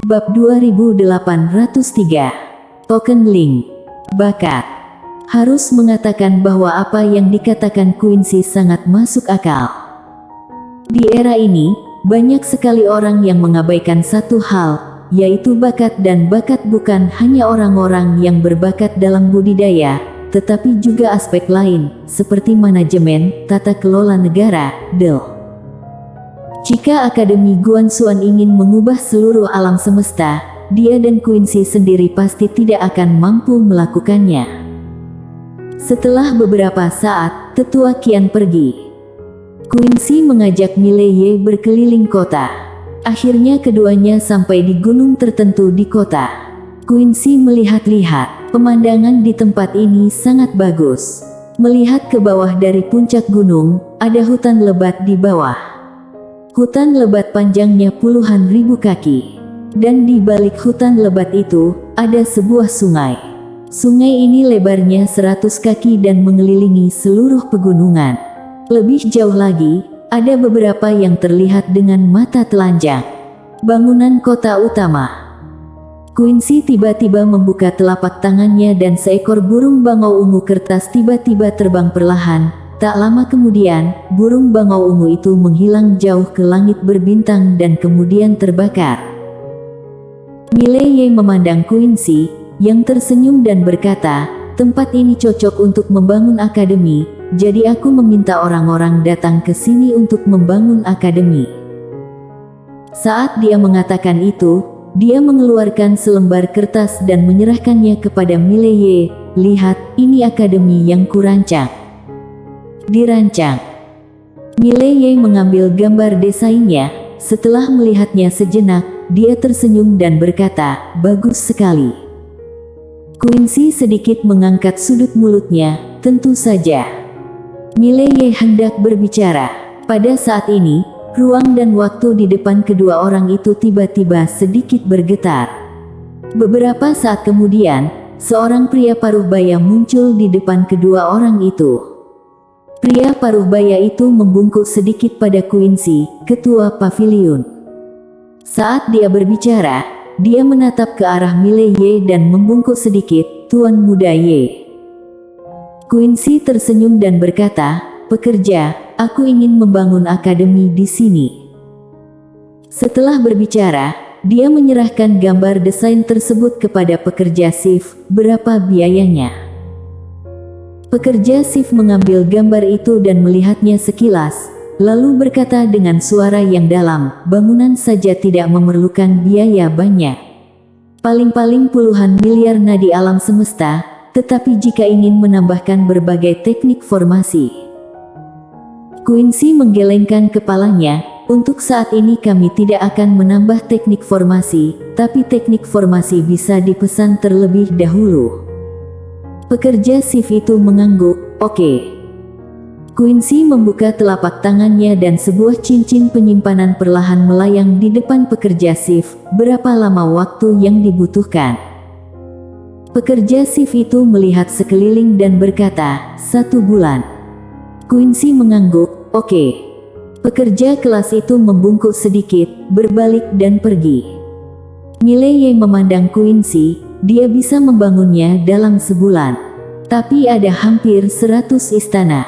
Bab 2803. Token Link. Bakat. Harus mengatakan bahwa apa yang dikatakan Quincy sangat masuk akal. Di era ini, banyak sekali orang yang mengabaikan satu hal, yaitu bakat, dan bakat bukan hanya orang-orang yang berbakat dalam budidaya, tetapi juga aspek lain, seperti manajemen, tata kelola negara, DL. Jika Akademi Guanxuan ingin mengubah seluruh alam semesta, dia dan Quincy sendiri pasti tidak akan mampu melakukannya. Setelah beberapa saat, tetua Qian pergi. Quincy mengajak Mileye berkeliling kota. Akhirnya keduanya sampai di gunung tertentu di kota. Quincy melihat-lihat, pemandangan di tempat ini sangat bagus. Melihat ke bawah dari puncak gunung, ada hutan lebat di bawah. Hutan lebat panjangnya puluhan ribu kaki. Dan di balik hutan lebat itu, ada sebuah sungai. Sungai ini lebarnya 100 kaki dan mengelilingi seluruh pegunungan. Lebih jauh lagi, ada beberapa yang terlihat dengan mata telanjang. Bangunan kota utama. Quincy tiba-tiba membuka telapak tangannya dan seekor burung bangau ungu kertas tiba-tiba terbang perlahan. Tak lama kemudian, burung bangau ungu itu menghilang jauh ke langit berbintang dan kemudian terbakar. Mileye memandang Quincy, yang tersenyum dan berkata, "Tempat ini cocok untuk membangun akademi, jadi aku meminta orang-orang datang ke sini untuk membangun akademi." Saat dia mengatakan itu, dia mengeluarkan selembar kertas dan menyerahkannya kepada Mileye. "Lihat, ini akademi yang kurancang." Dirancang. Mileye mengambil gambar desainnya. Setelah melihatnya sejenak, dia tersenyum dan berkata, "Bagus sekali." Quincy sedikit mengangkat sudut mulutnya. "Tentu saja." Mileye hendak berbicara. Pada saat ini, ruang dan waktu di depan kedua orang itu tiba-tiba sedikit bergetar. Beberapa saat kemudian, seorang pria paruh baya muncul di depan kedua orang itu. Pria paruh baya itu membungkuk sedikit pada Quincy, ketua pavilion. Saat dia berbicara, dia menatap ke arah Mileye dan membungkuk sedikit, "Tuan Muda Ye." Quincy tersenyum dan berkata, "Pekerja, aku ingin membangun akademi di sini." Setelah berbicara, dia menyerahkan gambar desain tersebut kepada pekerja Sif. "Berapa biayanya?" Pekerja Sif mengambil gambar itu dan melihatnya sekilas, lalu berkata dengan suara yang dalam, "Bangunan saja tidak memerlukan biaya banyak. Paling-paling puluhan miliar nadi alam semesta, tetapi jika ingin menambahkan berbagai teknik formasi." Quincy menggelengkan kepalanya. "Untuk saat ini kami tidak akan menambah teknik formasi, tapi teknik formasi bisa dipesan terlebih dahulu." Pekerja Sif itu mengangguk. "Oke." Quincy membuka telapak tangannya dan sebuah cincin penyimpanan perlahan melayang di depan pekerja Sif. "Berapa lama waktu yang dibutuhkan?" Pekerja Sif itu melihat sekeliling dan berkata, "1 bulan." Quincy mengangguk. "Oke." Pekerja kelas itu membungkuk sedikit, berbalik dan pergi. Mileye memandang Quincy. Dia bisa membangunnya dalam sebulan. Tapi ada hampir 100 istana.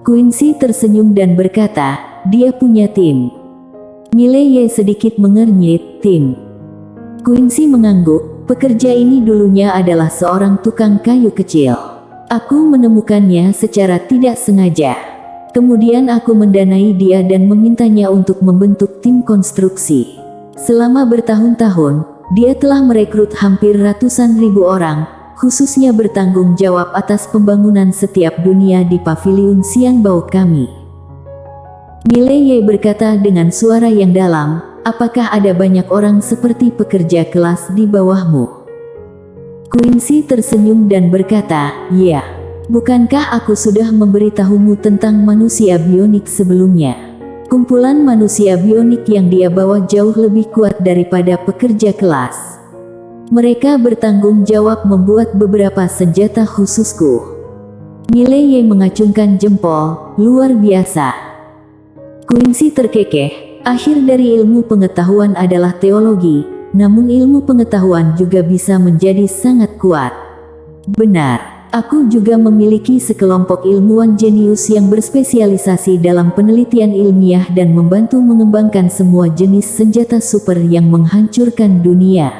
Quincy tersenyum dan berkata, "Dia punya tim." Mileye sedikit mengernyit, "Tim?" Quincy mengangguk. "Pekerja ini dulunya adalah seorang tukang kayu kecil. Aku menemukannya secara tidak sengaja. Kemudian aku mendanai dia dan memintanya untuk membentuk tim konstruksi. Selama bertahun-tahun, dia telah merekrut hampir ratusan ribu orang, khususnya bertanggung jawab atas pembangunan setiap dunia di pavilion Xianbao kami." Mileye berkata dengan suara yang dalam, "Apakah ada banyak orang seperti pekerja kelas di bawahmu?" Quincy tersenyum dan berkata, "Ya. Bukankah aku sudah memberitahumu tentang manusia bionik sebelumnya? Kumpulan manusia bionik yang dia bawa jauh lebih kuat daripada pekerja kelas. Mereka bertanggung jawab membuat beberapa senjata khususku." Mileye mengacungkan jempol. "Luar biasa." Quincy terkekeh. Akhir dari ilmu pengetahuan adalah teologi, namun ilmu pengetahuan juga bisa menjadi sangat kuat. Benar. Aku juga memiliki sekelompok ilmuwan jenius yang berspesialisasi dalam penelitian ilmiah dan membantu mengembangkan semua jenis senjata super yang menghancurkan dunia.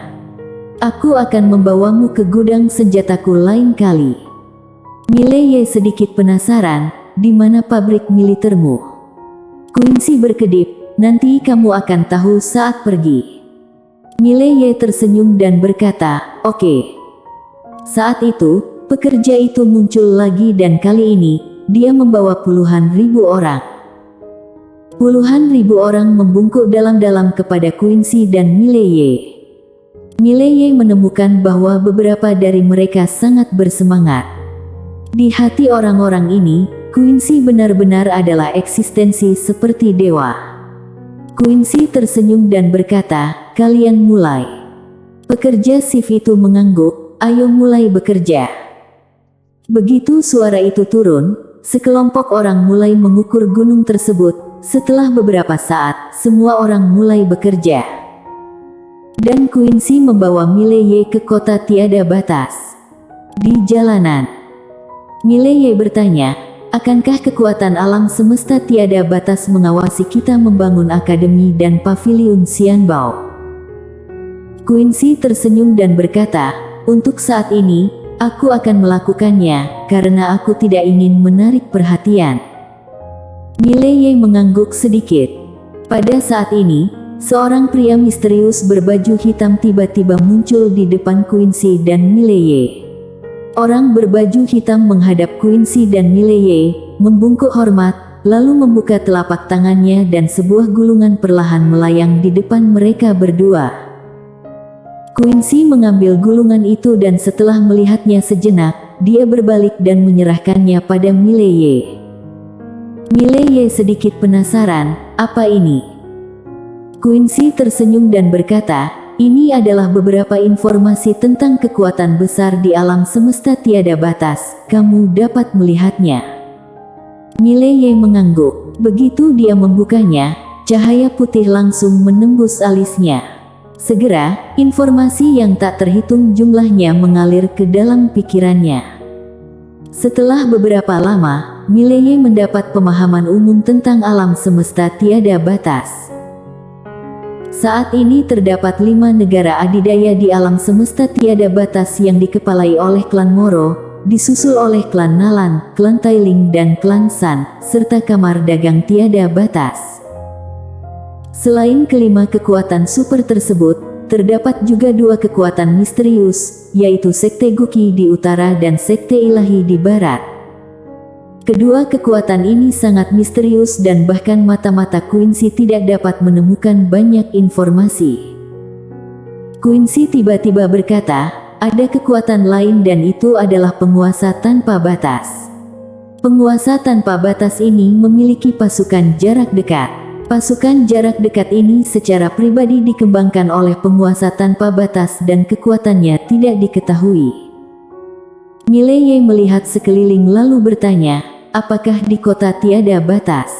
Aku akan membawamu ke gudang senjataku lain kali. Mileye sedikit penasaran, di mana pabrik militermu? Quincy berkedip, nanti kamu akan tahu saat pergi. Mileye tersenyum dan berkata, oke. Saat itu, pekerja itu muncul lagi dan kali ini, dia membawa puluhan ribu orang. Puluhan ribu orang membungkuk dalam-dalam kepada Quincy dan Mileye. Mileye menemukan bahwa beberapa dari mereka sangat bersemangat. Di hati orang-orang ini, Quincy benar-benar adalah eksistensi seperti dewa. Quincy tersenyum dan berkata, kalian mulai. Pekerja shift itu mengangguk, ayo mulai bekerja. Begitu suara itu turun, sekelompok orang mulai mengukur gunung tersebut. Setelah beberapa saat, semua orang mulai bekerja. Dan Quincy membawa Mileye ke kota tiada batas. Di jalanan, Mileye bertanya, akankah kekuatan alam semesta tiada batas mengawasi kita membangun akademi dan paviliun Xianbao? Quincy tersenyum dan berkata, untuk saat ini, aku akan melakukannya, karena aku tidak ingin menarik perhatian. Mileye mengangguk sedikit. Pada saat ini, seorang pria misterius berbaju hitam tiba-tiba muncul di depan Quincy dan Mileye. Orang berbaju hitam menghadap Quincy dan Mileye, membungkuk hormat, lalu membuka telapak tangannya dan sebuah gulungan perlahan melayang di depan mereka berdua. Quincy mengambil gulungan itu dan setelah melihatnya sejenak, dia berbalik dan menyerahkannya pada Mileye. Mileye sedikit penasaran, apa ini? Quincy tersenyum dan berkata, ini adalah beberapa informasi tentang kekuatan besar di alam semesta tiada batas, kamu dapat melihatnya. Mileye mengangguk, begitu dia membukanya, cahaya putih langsung menembus alisnya. Segera, informasi yang tak terhitung jumlahnya mengalir ke dalam pikirannya. Setelah beberapa lama, Mileye mendapat pemahaman umum tentang alam semesta tiada batas. Saat ini terdapat 5 negara adidaya di alam semesta tiada batas yang dikepalai oleh klan Moro, disusul oleh klan Nalan, klan Tailing dan klan San, serta kamar dagang tiada batas. Selain kelima kekuatan super tersebut, terdapat juga 2 kekuatan misterius, yaitu Sekte Guki di utara dan Sekte Ilahi di barat. Kedua kekuatan ini sangat misterius dan bahkan mata-mata Quincy tidak dapat menemukan banyak informasi. Quincy tiba-tiba berkata, ada kekuatan lain dan itu adalah penguasa tanpa batas. Penguasa tanpa batas ini memiliki pasukan jarak dekat. Pasukan jarak dekat ini secara pribadi dikembangkan oleh penguasa tanpa batas dan kekuatannya tidak diketahui. Mileye melihat sekeliling lalu bertanya, apakah di kota tiada batas?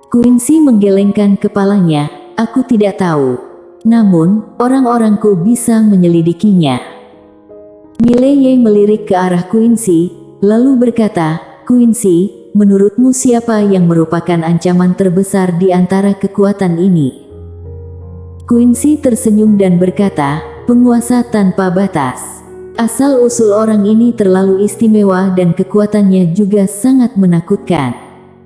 Quincy menggelengkan kepalanya, aku tidak tahu. Namun, orang-orangku bisa menyelidikinya. Mileye melirik ke arah Quincy, lalu berkata, Quincy, menurutmu siapa yang merupakan ancaman terbesar di antara kekuatan ini? Quincy tersenyum dan berkata, penguasa tanpa batas. Asal-usul orang ini terlalu istimewa dan kekuatannya juga sangat menakutkan.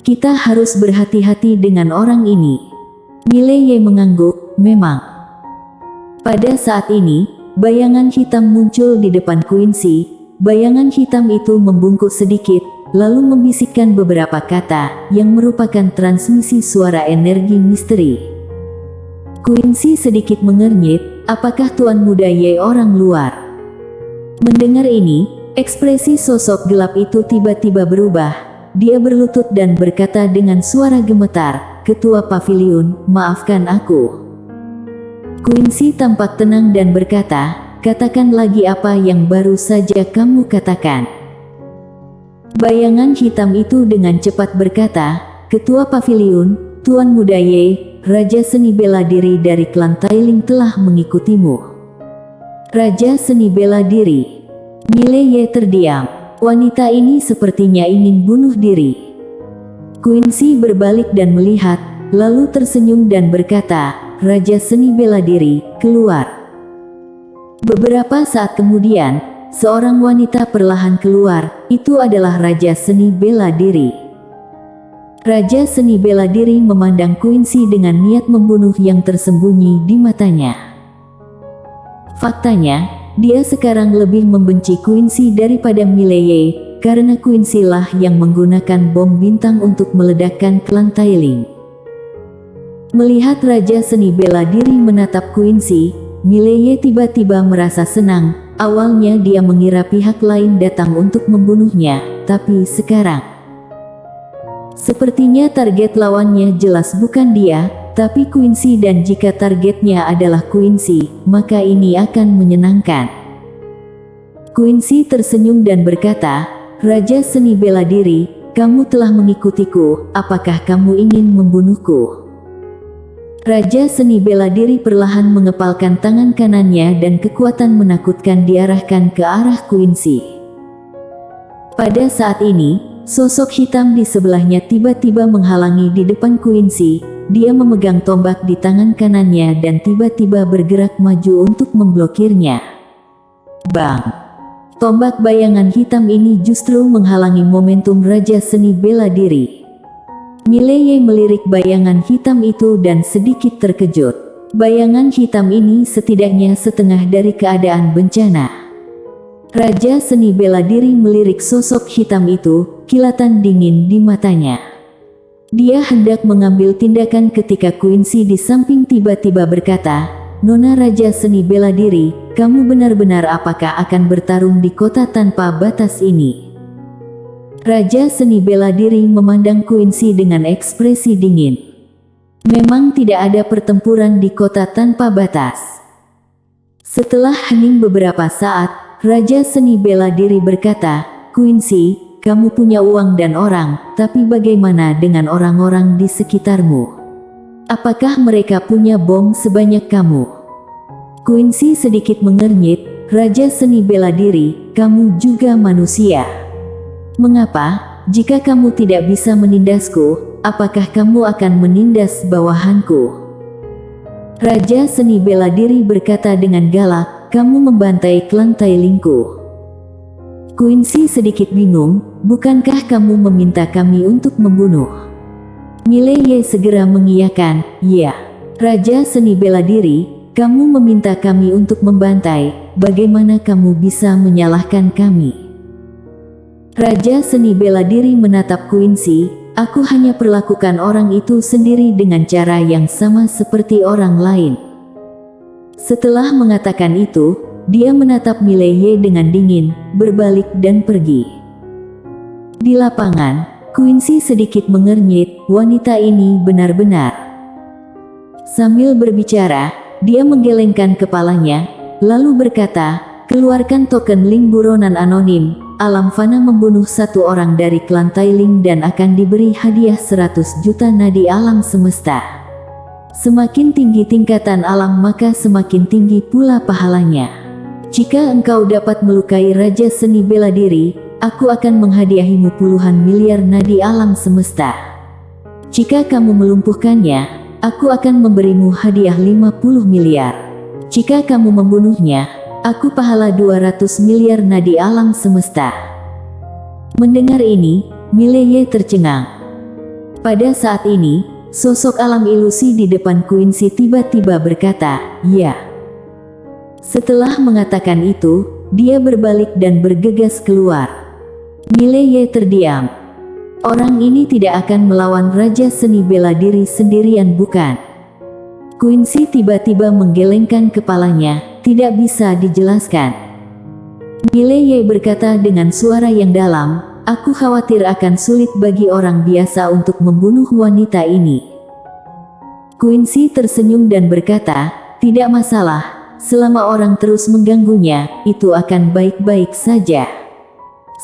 Kita harus berhati-hati dengan orang ini. Mileye mengangguk, memang. Pada saat ini, bayangan hitam muncul di depan Quincy. Bayangan hitam itu membungkuk sedikit, lalu membisikkan beberapa kata, yang merupakan transmisi suara energi misteri. Quincy sedikit mengernyit, apakah Tuan Muda Ye orang luar? Mendengar ini, ekspresi sosok gelap itu tiba-tiba berubah. Dia berlutut dan berkata dengan suara gemetar, Ketua Paviliun, maafkan aku. Quincy tampak tenang dan berkata, katakan lagi apa yang baru saja kamu katakan. Bayangan hitam itu dengan cepat berkata, Ketua Paviliun, Tuan Muda Ye, Raja Seni Bela Diri dari klan Tailing telah mengikutimu. Raja Seni Bela Diri. Mileye terdiam. Wanita ini sepertinya ingin bunuh diri. Quincy berbalik dan melihat, lalu tersenyum dan berkata, Raja Seni Bela Diri, keluar. Beberapa saat kemudian, seorang wanita perlahan keluar, itu adalah Raja Seni Bela Diri. Raja Seni Bela Diri memandang Quincy dengan niat membunuh yang tersembunyi di matanya. Faktanya, dia sekarang lebih membenci Quincy daripada Mileye, karena Quincy lah yang menggunakan bom bintang untuk meledakkan klan Tailing. Melihat Raja Seni Bela Diri menatap Quincy, Mileye tiba-tiba merasa senang. Awalnya dia mengira pihak lain datang untuk membunuhnya, tapi sekarang sepertinya target lawannya jelas bukan dia, tapi Quincy, dan jika targetnya adalah Quincy, maka ini akan menyenangkan. Quincy tersenyum dan berkata, Raja Seni Bela Diri, kamu telah mengikutiku, apakah kamu ingin membunuhku? Raja Seni Bela Diri perlahan mengepalkan tangan kanannya dan kekuatan menakutkan diarahkan ke arah Quincy. Pada saat ini, sosok hitam di sebelahnya tiba-tiba menghalangi di depan Quincy. Dia memegang tombak di tangan kanannya dan tiba-tiba bergerak maju untuk memblokirnya. Bang! Tombak bayangan hitam ini justru menghalangi momentum Raja Seni Bela Diri. Mileye melirik bayangan hitam itu dan sedikit terkejut. Bayangan hitam ini setidaknya setengah dari keadaan bencana. Raja Seni Bela Diri melirik sosok hitam itu, kilatan dingin di matanya. Dia hendak mengambil tindakan ketika Quincy di samping tiba-tiba berkata, Nona Raja Seni Bela Diri, kamu benar-benar apakah akan bertarung di kota tanpa batas ini? Raja Seni Bela Diri memandang Quincy dengan ekspresi dingin. Memang tidak ada pertempuran di kota tanpa batas. Setelah hening beberapa saat, Raja Seni Bela Diri berkata, Quincy, kamu punya uang dan orang, tapi bagaimana dengan orang-orang di sekitarmu? Apakah mereka punya bom sebanyak kamu? Quincy sedikit mengernyit, Raja Seni Bela Diri, kamu juga manusia. Mengapa, jika kamu tidak bisa menindasku, apakah kamu akan menindas bawahanku? Raja Seni Bela Diri berkata dengan galak, kamu membantai klan Tailingku. Quincy sedikit bingung, bukankah kamu meminta kami untuk membunuh? Mileye segera mengiyakan, ya. Raja Seni Bela Diri, kamu meminta kami untuk membantai, bagaimana kamu bisa menyalahkan kami? Raja Seni Bela Diri menatap Quincy, aku hanya perlakukan orang itu sendiri dengan cara yang sama seperti orang lain. Setelah mengatakan itu, dia menatap Mileye dengan dingin, berbalik dan pergi. Di lapangan, Quincy sedikit mengernyit, wanita ini benar-benar. Sambil berbicara, dia menggelengkan kepalanya, lalu berkata, keluarkan token link buronan anonim. Alam Fana membunuh satu orang dari klan Tailing dan akan diberi hadiah 100 juta nadi alam semesta. Semakin tinggi tingkatan alam maka semakin tinggi pula pahalanya. Jika engkau dapat melukai Raja Seni Bela Diri, aku akan menghadiahimu puluhan miliar nadi alam semesta. Jika kamu melumpuhkannya, aku akan memberimu hadiah 50 miliar. Jika kamu membunuhnya, aku pahala 200 miliar nadi alam semesta. Mendengar ini, Mileye tercengang. Pada saat ini, sosok alam ilusi di depan Quincy tiba-tiba berkata, ya. Setelah mengatakan itu, dia berbalik dan bergegas keluar. Mileye terdiam. Orang ini tidak akan melawan Raja Seni Bela Diri sendirian, bukan? Quincy tiba-tiba menggelengkan kepalanya, tidak bisa dijelaskan. Mileye berkata dengan suara yang dalam, aku khawatir akan sulit bagi orang biasa untuk membunuh wanita ini. Quincy tersenyum dan berkata, tidak masalah, selama orang terus mengganggunya, itu akan baik-baik saja.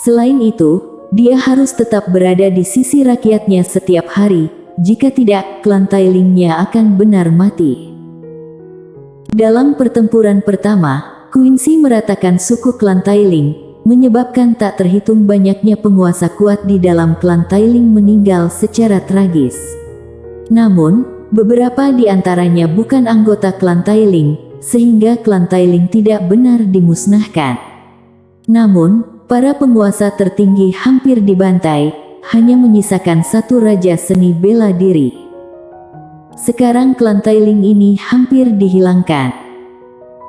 Selain itu, dia harus tetap berada di sisi rakyatnya setiap hari, jika tidak, klan Tailingnya akan benar mati. Dalam pertempuran pertama, Quincy meratakan suku klan Tailing, menyebabkan tak terhitung banyaknya penguasa kuat di dalam klan Tailing meninggal secara tragis. Namun, beberapa di antaranya bukan anggota klan Tailing, sehingga klan Tailing tidak benar dimusnahkan. Namun, para penguasa tertinggi hampir dibantai, hanya menyisakan satu raja seni bela diri. Sekarang klan Tailing ini hampir dihilangkan.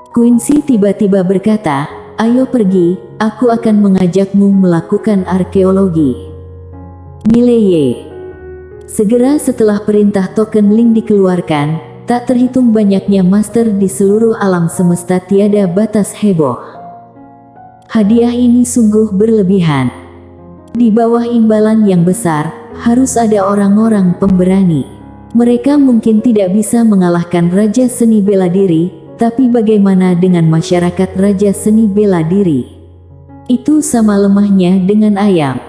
Quincy tiba-tiba berkata, "Ayo pergi, aku akan mengajakmu melakukan arkeologi." Mileye. Segera setelah perintah token Ling dikeluarkan, tak terhitung banyaknya master di seluruh alam semesta tiada batas heboh. Hadiah ini sungguh berlebihan. Di bawah imbalan yang besar, harus ada orang-orang pemberani. Mereka mungkin tidak bisa mengalahkan Raja Seni Bela Diri, tapi bagaimana dengan masyarakat Raja Seni Bela Diri? Itu sama lemahnya dengan ayam.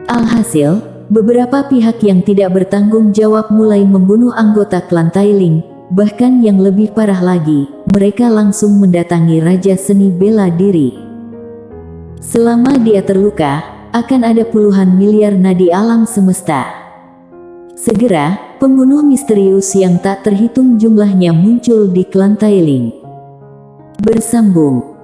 Alhasil, beberapa pihak yang tidak bertanggung jawab mulai membunuh anggota klan Tailing, bahkan yang lebih parah lagi, mereka langsung mendatangi Raja Seni Bela Diri. Selama dia terluka, akan ada puluhan miliar nadi alam semesta. Segera, pembunuh misterius yang tak terhitung jumlahnya muncul di klan Tailing. Bersambung.